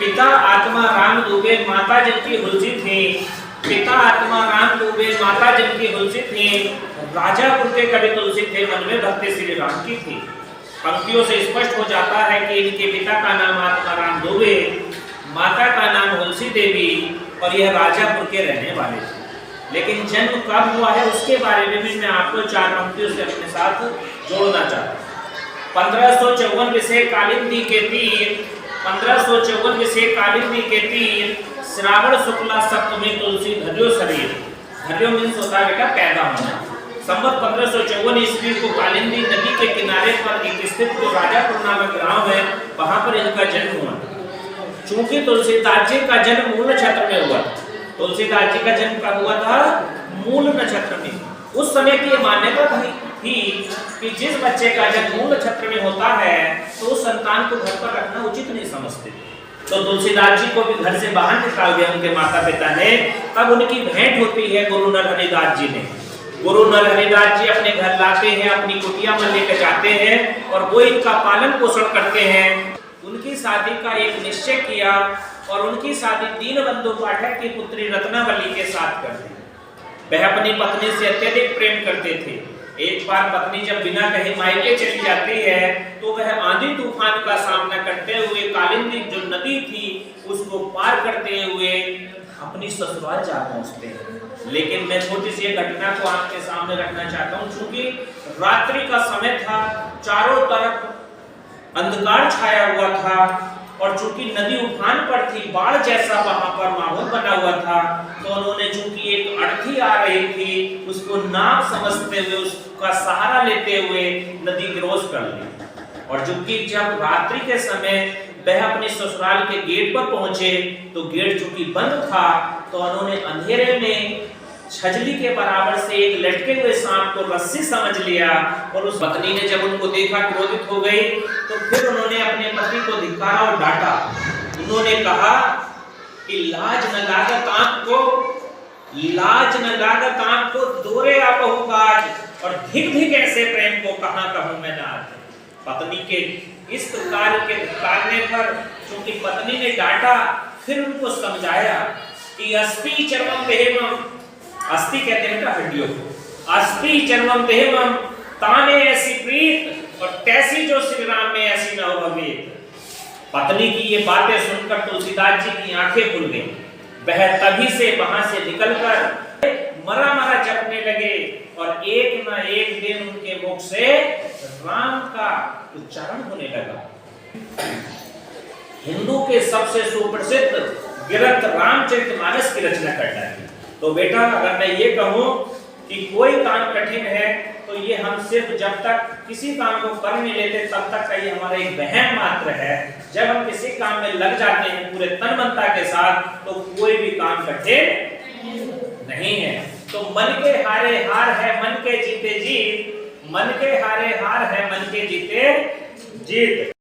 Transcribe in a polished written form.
पिता आत्मा राम दुबे माता जिनकी हुलसी थी, पिता आत्मा राम दुबे माता जिनकी हुलसी थी, राजापुर के कवि तुलसी थे, मन में भक्ति श्री राम की थी। पंक्तियों से स्पष्ट हो जाता है कि इनके पिता का नाम आत्मा राम दुबे, माता का नाम हुलसी देवी और यह राजापुर के रहने वाले थे। लेकिन जन्म कब हुआ है उसके बारे में भी मैं आपको 4 पंक्तियों से अपने साथ जोड़ना चाहता हूँ। 1554 विषय कालिंदी के तीर, 1554 विषय कालिंदी के तीर, श्रावण शुक्ला सप्तमी तुलसी धर्यो शरीर। धर्यो मीन्स होता है बेटा पैदा होना। संवत 1554 ईस्वी को कालिंदी नदी के किनारे पर एक स्थित जो राजापुर नामक गांव है, वहां पर इनका जन्म हुआ। चूंकि तुलसीदास जी का जन्म मूल नक्षत्र में हुआ, तुलसीदास जी का जन्म कब हुआ था? मूल नक्षत्र में। उस समय की मान्यता थी कि जिस बच्चे का जन्म मूल नक्षत्र में होता है तो उस संतान को घर पर रखना उचित नहीं समझते। तो तुलसीदास जी को भी घर से बाहर निकाल दिया उनके माता पिता ने। तब उनकी भेंट होती है गुरु नरहरिदास जी ने। गुरु नरहरिदास जी अपने घर लाते हैं, अपनी कुटिया में लेकर जाते हैं और वो इनका पालन पोषण करते हैं। उनकी शादी का एक निश्चय किया और उनकी शादी दीनबंधु पाठक की पुत्री रत्नावली के साथ कर दी। वह अपनी पत्नी से अत्यधिक प्रेम करते थे। एक बार पत्नी जब बिना कहे मायके चली जाती है तो वह आंधी तूफान का सामना करते हुए कालिंदी जो नदी थी उसको पार करते हुए अपनी ससुराल जा पहुंचते हैं। लेकिन मैं छोटी सी घटना को आपके सामने रखना चाहता हूं। चूंकि रात्रि का समय था, चारों तरफ अंधकार छाया हुआ था और चूंकि नदी उफान पर थी, बाढ़ जैसा वहां पर माहौल बना हुआ था, तो उन्होंने चूंकि एक अड़थी आ रही थी उसको नाव समझते हुए उसका सहारा लेते हुए नदी क्रॉस कर ली। और चूंकि जब रात्रि के समय वह अपने ससुराल के गेट पर पहुंचे तो गेट चूंकि बंद था तो उन्होंने अंधेरे में छजली के बराबर से एक लटके हुए सांप को रस्सी समझ लिया और उस पत्नी ने जब उनको देखा क्रोधित हो गई तो फिर उन्होंने अपने पति को धिक्कारा और डांटा। उन्होंने कहा कि लाज न लागत आपको, लाज न लागत आपको, दोरे आप बहुकाज, और धिक धिक ऐसे प्रेम को कहां कहूं मैं नाथ। पत्नी के इस कार्य के धिक्कारने पर चूंकि पत्नी ने डांटा, फिर उनको समझाया कि अस्ति चर्मम देहम, अस्थि कहते हैं बेटा हड्डियों को, अस्थि चर्मम देहम ताने ऐसी प्रीत और तैसी जो श्री राम में ऐसी न हो भवेत। पत्नी की ये बातें सुनकर तुलसीदास जी की आंखें खुल गईं। वह तभी से वहां से निकलकर मरा मरा जपने लगे और एक न एक दिन उनके मुख से राम का उच्चारण होने लगा। हिंदू के सबसे सुप्रसिद्ध ग्रंथ रामचरितमानस की रचना कर डाली। तो बेटा अगर मैं ये कहूं कि कोई काम कठिन है तो ये हम सिर्फ जब तक किसी काम को कर नहीं लेते तब तक का ये हमारा एक वहम मात्र है। जब हम किसी काम में लग जाते हैं पूरे तन मनता के साथ तो कोई भी काम कठिन नहीं है। तो मन के हारे हार है, मन के जीते जीत, मन के हारे हार है, मन के जीते जीत।